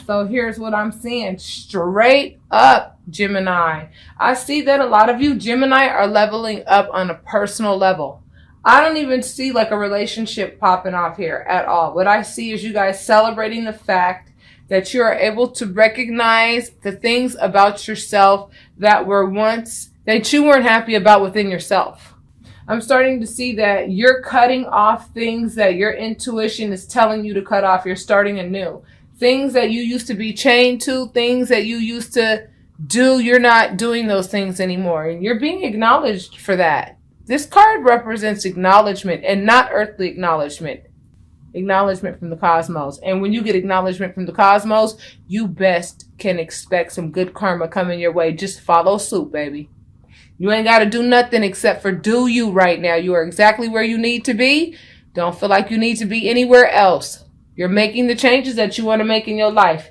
So here's what I'm seeing. Straight up, Gemini. I see that a lot of you Gemini are leveling up on a personal level. I don't even see like a relationship popping off here at all. What I see is you guys celebrating the fact that you are able to recognize the things about yourself that were once, that you weren't happy about within yourself. I'm starting to see that you're cutting off things that your intuition is telling you to cut off. You're starting anew. Things that you used to be chained to, things that you used to do, you're not doing those things anymore. And you're being acknowledged for that. This card represents acknowledgement and not earthly acknowledgement. Acknowledgement from the cosmos. And when you get acknowledgement from the cosmos, you best can expect some good karma coming your way. Just follow suit, baby. You ain't got to do nothing except for do you right now. You are exactly where you need to be. Don't feel like you need to be anywhere else. You're making the changes that you want to make in your life.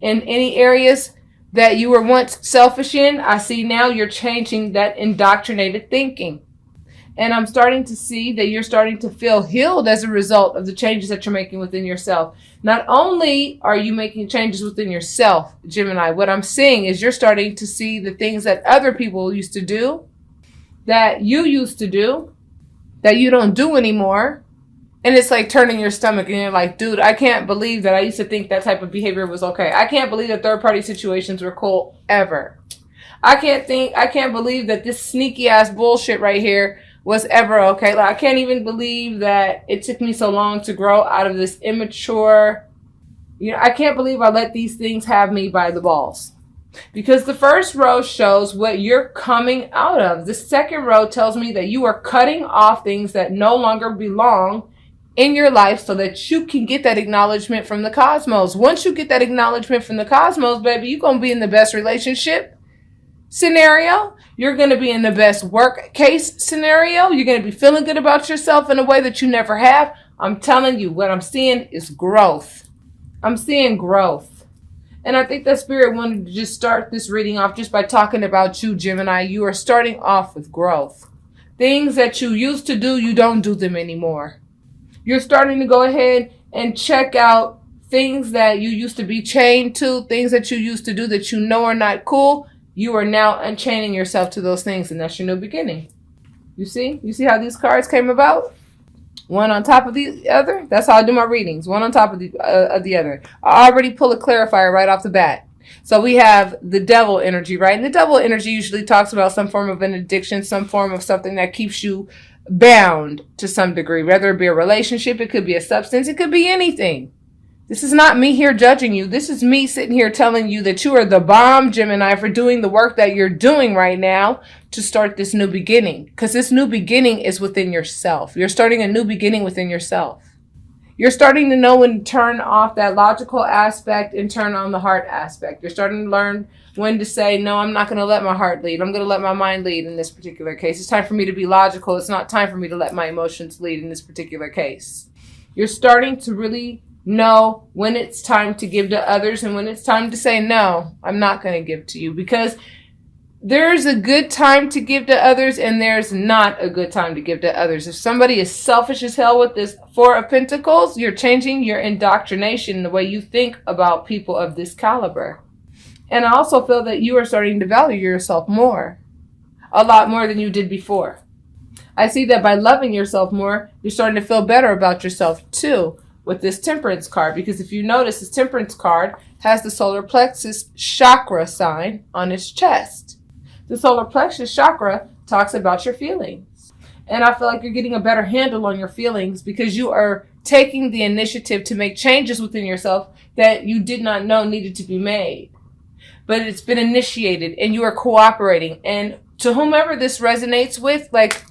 In any areas that you were once selfish in, I see now you're changing that indoctrinated thinking. And I'm starting to see that you're starting to feel healed as a result of the changes that you're making within yourself. Not only are you making changes within yourself, Gemini, what I'm seeing is you're starting to see the things that other people used to do, that you used to do, that you don't do anymore. And it's like turning your stomach and you're like, dude, I can't believe that I used to think that type of behavior was okay. I can't believe that third-party situations were cool ever. I can't believe that this sneaky ass bullshit right here was ever okay. Like, I can't even believe that it took me so long to grow out of this immature, I can't believe I let these things have me by the balls. Because the first row shows what you're coming out of. The second row tells me that you are cutting off things that no longer belong in your life so that you can get that acknowledgement from the cosmos. Once you get that acknowledgement from the cosmos, baby, you're going to be in the best relationship scenario. You're going to be in the best work case scenario. You're going to be feeling good about yourself in a way that you never have. I'm telling you, what I'm seeing is growth. I'm seeing growth. And I think that Spirit wanted to just start this reading off just by talking about you, Gemini. You are starting off with growth. Things that you used to do, you don't do them anymore. You're starting to go ahead and check out things that you used to be chained to, things that you used to do that you know are not cool. You are now unchaining yourself to those things, and that's your new beginning. You see? You see how these cards came about? One on top of the other? That's how I do my readings. One on top of the other. I already pull a clarifier right off the bat. So we have the devil energy, right? And the devil energy usually talks about some form of an addiction, some form of something that keeps you bound to some degree, whether it be a relationship, it could be a substance, it could be anything. This is not me here judging you. This is me sitting here telling you that you are the bomb, Gemini, for doing the work that you're doing right now to start this new beginning. Because this new beginning is within yourself. You're starting a new beginning within yourself. You're starting to know when to turn off that logical aspect and turn on the heart aspect. You're starting to learn when to say, no, I'm not going to let my heart lead. I'm going to let my mind lead in this particular case. It's time for me to be logical. It's not time for me to let my emotions lead in this particular case. You're starting to really know when it's time to give to others and when it's time to say, no, I'm not going to give to you. Because there's a good time to give to others and there's not a good time to give to others. If somebody is selfish as hell with this Four of Pentacles, you're changing your indoctrination, the way you think about people of this caliber. And I also feel that you are starting to value yourself more, a lot more than you did before. I see that by loving yourself more, you're starting to feel better about yourself too with this Temperance card. Because if you notice, this Temperance card has the solar plexus chakra sign on its chest. The solar plexus chakra talks about your feelings. And I feel like you're getting a better handle on your feelings because you are taking the initiative to make changes within yourself that you did not know needed to be made. But it's been initiated and you are cooperating. And to whomever this resonates with, like,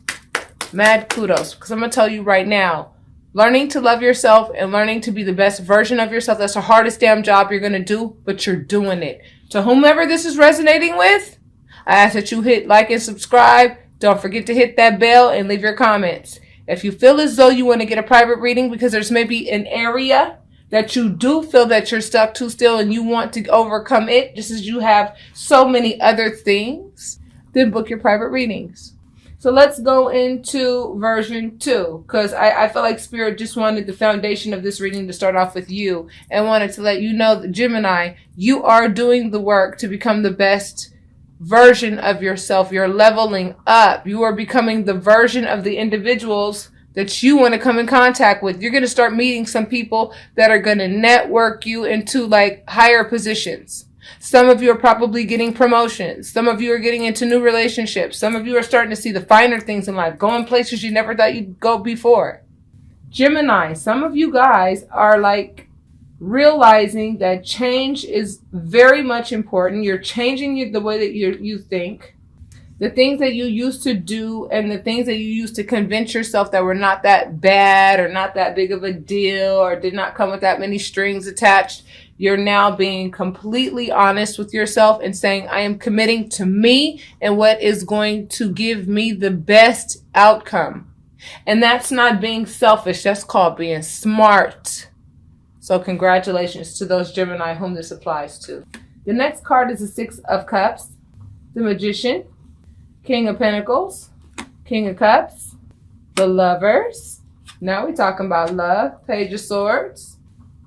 mad kudos. Because I'm going to tell you right now, learning to love yourself and learning to be the best version of yourself, that's the hardest damn job you're going to do, but you're doing it. To whomever this is resonating with, I ask that you hit like and subscribe. Don't forget to hit that bell and leave your comments. If you feel as though you want to get a private reading because there's maybe an area that you do feel that you're stuck to still and you want to overcome it, just as you have so many other things, then book your private readings. So let's go into version 2, because I feel like Spirit just wanted the foundation of this reading to start off with you, and wanted to let you know that, Gemini, you are doing the work to become the best version of yourself. You're leveling up. You are becoming the version of the individuals that you want to come in contact with. You're going to start meeting some people that are going to network you into like higher positions. Some of you are probably getting promotions. Some of you are getting into new relationships. Some of you are starting to see the finer things in life, going places you never thought you'd go before. Gemini, some of you guys are like realizing that change is very much important. You're changing the way that you think. The things that you used to do and the things that you used to convince yourself that were not that bad or not that big of a deal or did not come with that many strings attached. You're now being completely honest with yourself and saying, I am committing to me and what is going to give me the best outcome. And that's not being selfish. That's called being smart. So congratulations to those Gemini whom this applies to. The next card is the 6 of Cups, the Magician, King of Pentacles, King of Cups, the Lovers. Now we're talking about love, Page of Swords.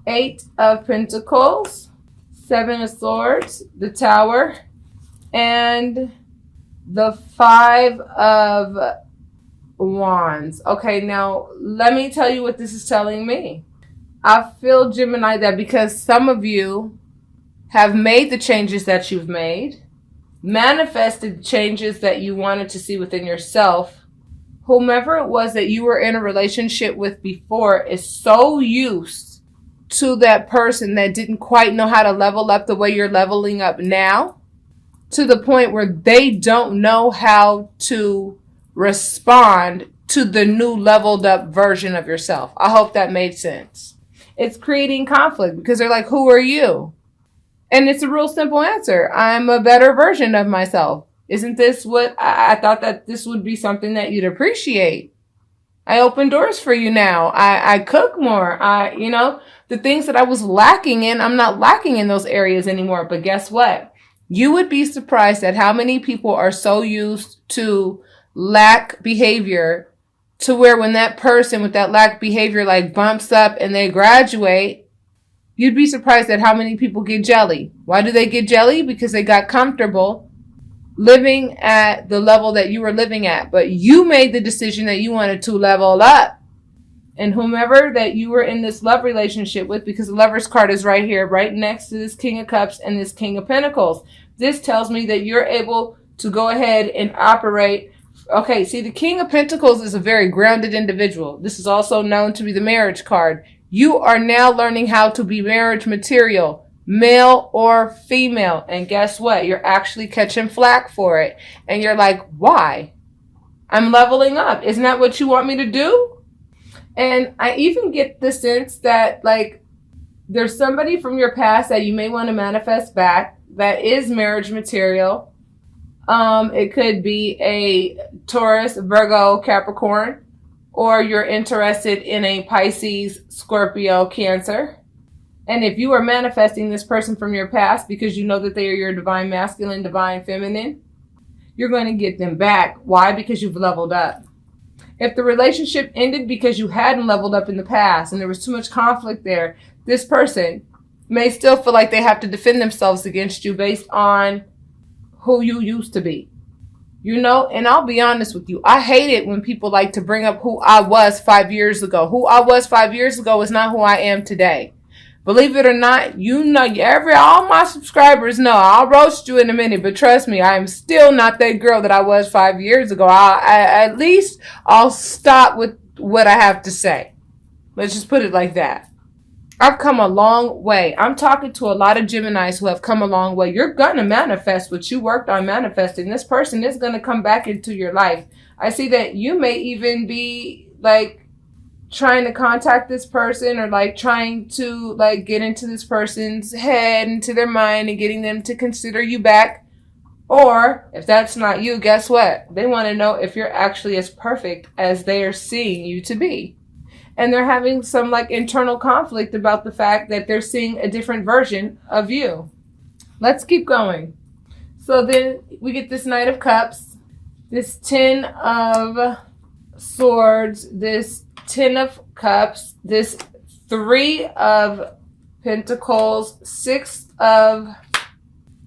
8 of Pentacles, 7 of Swords, the Tower, and the 5 of Wands. Okay, now let me tell you what this is telling me. I feel, Gemini, that because some of you have made the changes that you've made, manifested changes that you wanted to see within yourself, whomever it was that you were in a relationship with before is so used to that person that didn't quite know how to level up the way you're leveling up now, to the point where they don't know how to respond to the new leveled up version of yourself. I hope that made sense. It's creating conflict because they're like, who are you? And it's a real simple answer. I'm a better version of myself. Isn't this what I thought that this would be something that you'd appreciate? I open doors for you now. I cook more. The things that I was lacking in, I'm not lacking in those areas anymore. But guess what? You would be surprised at how many people are so used to lack behavior to where when that person with that lack behavior like bumps up and they graduate, you'd be surprised at how many people get jelly. Why do they get jelly? Because they got comfortable living at the level that you were living at. But you made the decision that you wanted to level up. And whomever that you were in this love relationship with, because the Lover's card is right here, right next to this King of Cups and this King of Pentacles. This tells me that you're able to go ahead and operate. Okay, see, the King of Pentacles is a very grounded individual. This is also known to be the marriage card. You are now learning how to be marriage material, male or female. And guess what? You're actually catching flack for it. And you're like, why? I'm leveling up. Isn't that what you want me to do? And I even get the sense that, like, there's somebody from your past that you may want to manifest back that is marriage material. It could be a Taurus, Virgo, Capricorn, or you're interested in a Pisces, Scorpio, Cancer. And if you are manifesting this person from your past because you know that they are your divine masculine, divine feminine, you're going to get them back. Why? Because you've leveled up. If the relationship ended because you hadn't leveled up in the past and there was too much conflict there, this person may still feel like they have to defend themselves against you based on who you used to be. And I'll be honest with you. I hate it when people like to bring up who I was 5 years ago. Who I was 5 years ago is not who I am today. Believe it or not, all my subscribers know. I'll roast you in a minute, but trust me, I am still not that girl that I was 5 years ago. At least I'll stop with what I have to say. Let's just put it like that. I've come a long way. I'm talking to a lot of Geminis who have come a long way. You're going to manifest what you worked on manifesting. This person is going to come back into your life. I see that you may even be like trying to contact this person or like trying to like get into this person's head, into their mind and getting them to consider you back. Or if that's not you, guess what? They want to know if you're actually as perfect as they are seeing you to be. And they're having some like internal conflict about the fact that they're seeing a different version of you. Let's keep going. So then we get this Knight of Cups, this 10 of Swords, this 10 of Cups, this 3 of Pentacles, 6 of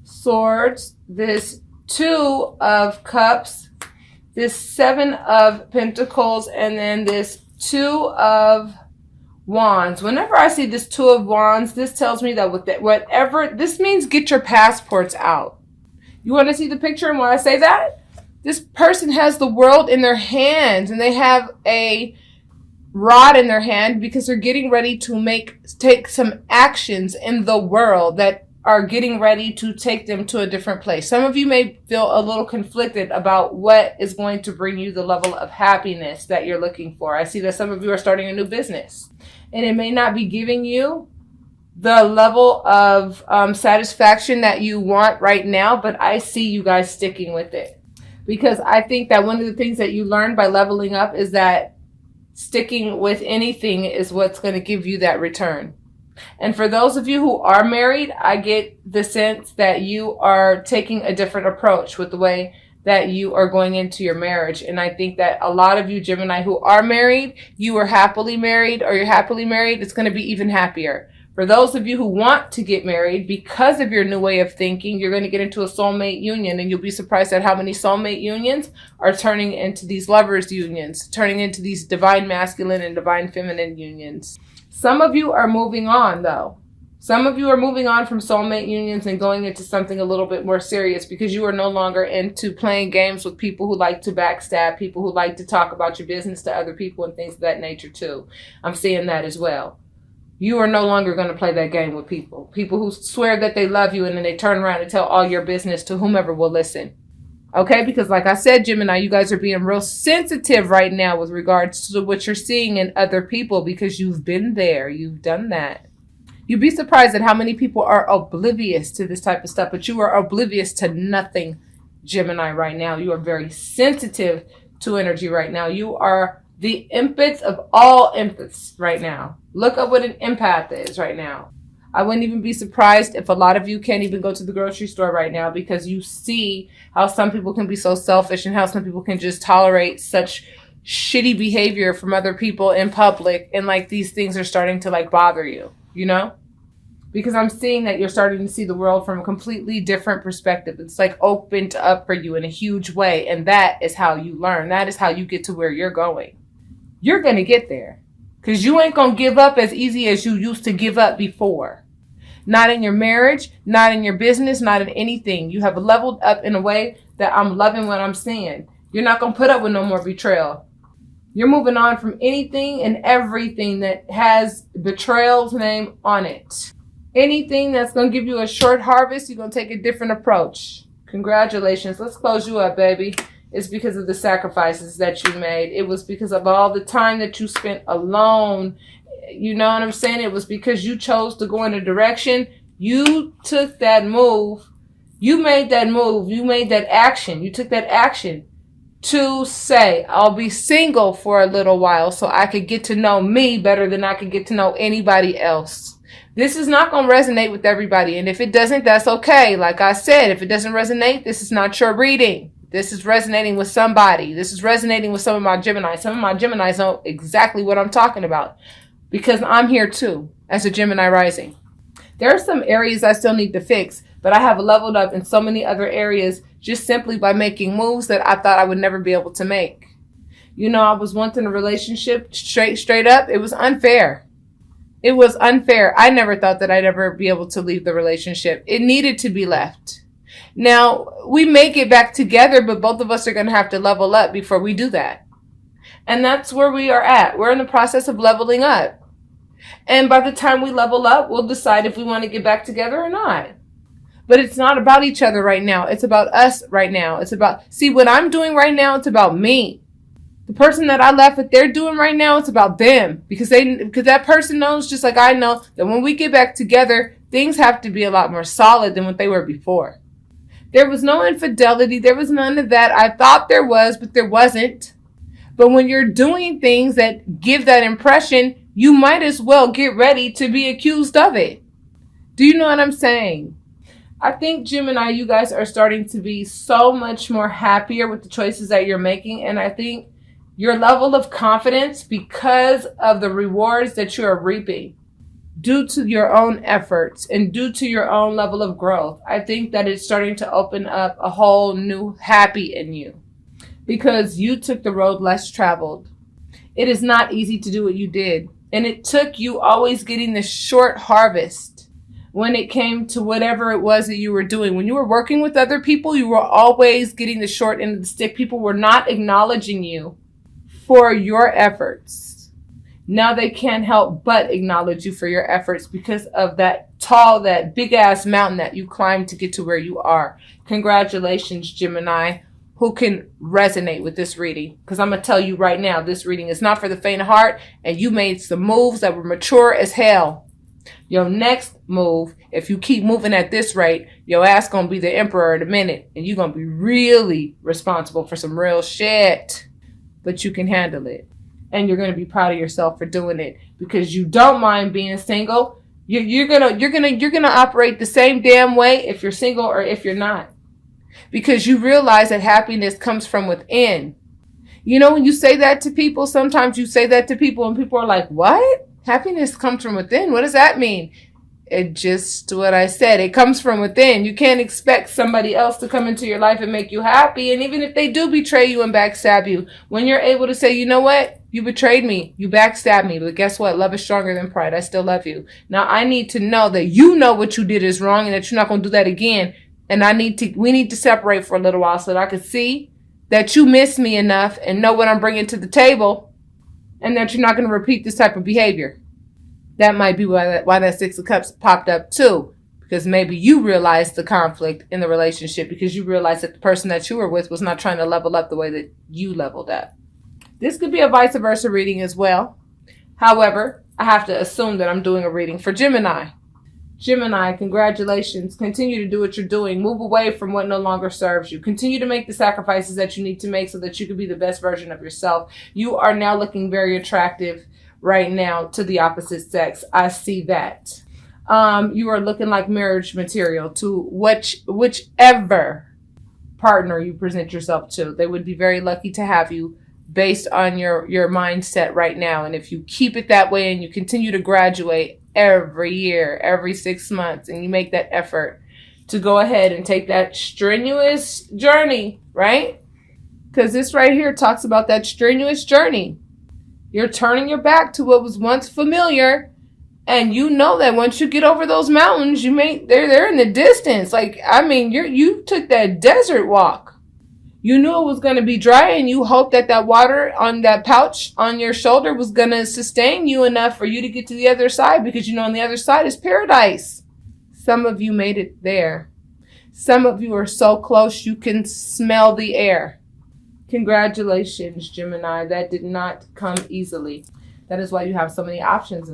Swords, this 2 of Cups, this 7 of Pentacles, and then this 2 of Wands. Whenever I see this 2 of Wands, this tells me that with that, whatever, this means get your passports out. You want to see the picture and why I say that? This person has the world in their hands and they have a rod in their hand because they're getting ready to take some actions in the world that are getting ready to take them to a different place. Some of you may feel a little conflicted about what is going to bring you the level of happiness that you're looking for. I see that some of you are starting a new business and it may not be giving you the level of satisfaction that you want right now, but I see you guys sticking with it. Because I think that one of the things that you learn by leveling up is that sticking with anything is what's going to give you that return. And for those of you who are married, I get the sense that you are taking a different approach with the way that you are going into your marriage. And I think that a lot of you Gemini who are married, you are happily married or you're happily married, it's going to be even happier. For those of you who want to get married, because of your new way of thinking, you're going to get into a soulmate union, and you'll be surprised at how many soulmate unions are turning into these lovers unions, turning into these divine masculine and divine feminine unions. Some of you are moving on, though. Some of you are moving on from soulmate unions and going into something a little bit more serious because you are no longer into playing games with people who like to backstab, people who like to talk about your business to other people and things of that nature, too. I'm seeing that as well. You are no longer going to play that game with people who swear that they love you and then they turn around and tell all your business to whomever will listen. Okay? Because like I said, Gemini, you guys are being real sensitive right now with regards to what you're seeing in other people because you've been there. You've done that. You'd be surprised at how many people are oblivious to this type of stuff, but you are oblivious to nothing, Gemini, right now. You are very sensitive to energy right now. You are the empath of all empaths right now. Look up what an empath is right now. I wouldn't even be surprised if a lot of you can't even go to the grocery store right now because you see how some people can be so selfish and how some people can just tolerate such shitty behavior from other people in public, and like these things are starting to like bother you, you know? Because I'm seeing that you're starting to see the world from a completely different perspective. It's like opened up for you in a huge way, and that is how you learn. That is how you get to where you're going. You're going to get there because you ain't going to give up as easy as you used to give up before. Not in your marriage, not in your business, not in anything. You have leveled up in a way that I'm loving what I'm seeing. You're not going to put up with no more betrayal. You're moving on from anything and everything that has betrayal's name on it. Anything that's going to give you a short harvest, you're going to take a different approach. Congratulations. Let's close you up, baby. It's because of the sacrifices that you made. It was because of all the time that you spent alone. You know what I'm saying? It was because you chose to go in a direction. You took that move. You made that move. You made that action. You took that action to say, I'll be single for a little while so I could get to know me better than I could get to know anybody else. This is not going to resonate with everybody. And if it doesn't, that's okay. Like I said, if it doesn't resonate, this is not your reading. This is resonating with somebody. This is resonating with some of my Geminis. Some of my Geminis know exactly what I'm talking about because I'm here too as a Gemini rising. There are some areas I still need to fix, but I have leveled up in so many other areas just simply by making moves that I thought I would never be able to make. You know, I was once in a relationship straight up. It was unfair. It was unfair. I never thought that I'd ever be able to leave the relationship. It needed to be left. Now, we may get back together, but both of us are going to have to level up before we do that. And that's where we are at. We're in the process of leveling up. And by the time we level up, we'll decide if we want to get back together or not. But it's not about each other right now. It's about us right now. It's about, see, what I'm doing right now, it's about me. The person that I left, what they're doing right now, it's about them. Because that person knows, just like I know, that when we get back together, things have to be a lot more solid than what they were before. There was no infidelity. There was none of that. I thought there was, but there wasn't. But when you're doing things that give that impression, you might as well get ready to be accused of it. Do you know what I'm saying? I think, Gemini, you guys are starting to be so much more happier with the choices that you're making. And I think your level of confidence, because of the rewards that you are reaping due to your own efforts and due to your own level of growth, I think that it's starting to open up a whole new happy in you because you took the road less traveled. It is not easy to do what you did. And it took you always getting the short harvest when it came to whatever it was that you were doing. When you were working with other people, you were always getting the short end of the stick. People were not acknowledging you for your efforts. Now they can't help but acknowledge you for your efforts because of that big ass mountain that you climbed to get to where you are. Congratulations, Gemini, who can resonate with this reading. Because I'm going to tell you right now, this reading is not for the faint of heart, and you made some moves that were mature as hell. Your next move, if you keep moving at this rate, your ass going to be the emperor in a minute, and you're going to be really responsible for some real shit. But you can handle it. And you're going to be proud of yourself for doing it because you don't mind being single. You're gonna operate the same damn way if you're single or if you're not, because you realize that happiness comes from within. You know, when you say that to people, sometimes you say that to people and people are like, "What? Happiness comes from within? What does that mean?" It just what I said. It comes from within. You can't expect somebody else to come into your life and make you happy. And even if they do betray you and backstab you, when you're able to say, you know what? You betrayed me. You backstabbed me. But guess what? Love is stronger than pride. I still love you. Now I need to know that you know what you did is wrong and that you're not going to do that again. And we need to separate for a little while so that I can see that you miss me enough and know what I'm bringing to the table and that you're not going to repeat this type of behavior. That might be why that Six of Cups popped up too. Because maybe you realized the conflict in the relationship because you realized that the person that you were with was not trying to level up the way that you leveled up. This could be a vice versa reading as well. However, I have to assume that I'm doing a reading for Gemini. Gemini, congratulations. Continue to do what you're doing. Move away from what no longer serves you. Continue to make the sacrifices that you need to make so that you can be the best version of yourself. You are now looking very attractive right now to the opposite sex. I see that. You are looking like marriage material to whichever partner you present yourself to. They would be very lucky to have you based on your mindset right now. And if you keep it that way and you continue to graduate every year, every 6 months, and you make that effort to go ahead and take that strenuous journey, right? Because this right here talks about that strenuous journey. You're turning your back to what was once familiar, and you know that once you get over those mountains, they're in the distance. Like, I mean, you took that desert walk. You knew it was going to be dry, and you hoped that water on that pouch on your shoulder was going to sustain you enough for you to get to the other side, because you know on the other side is paradise. Some of you made it there. Some of you are so close you can smell the air. Congratulations, Gemini. That did not come easily. That is why you have so many options.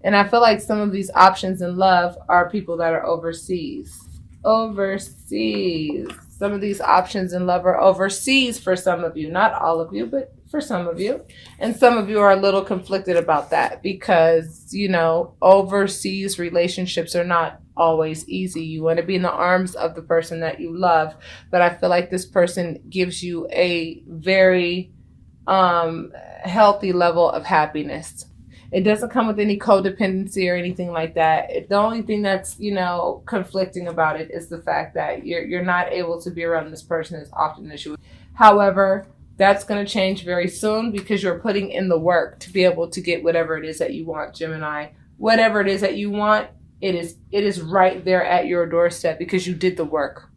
And I feel like some of these options in love are people that are overseas. Overseas. Some of these options in love are overseas for some of you. Not all of you, but for some of you. And some of you are a little conflicted about that because, you know, overseas relationships are not always easy. You want to be in the arms of the person that you love. But I feel like this person gives you a very healthy level of happiness. It doesn't come with any codependency or anything like that. The only thing that's, you know, conflicting about it is the fact that you're not able to be around this person as often as you would. However, that's going to change very soon because you're putting in the work to be able to get whatever it is that you want, Gemini. Whatever it is that you want, it is right there at your doorstep because you did the work.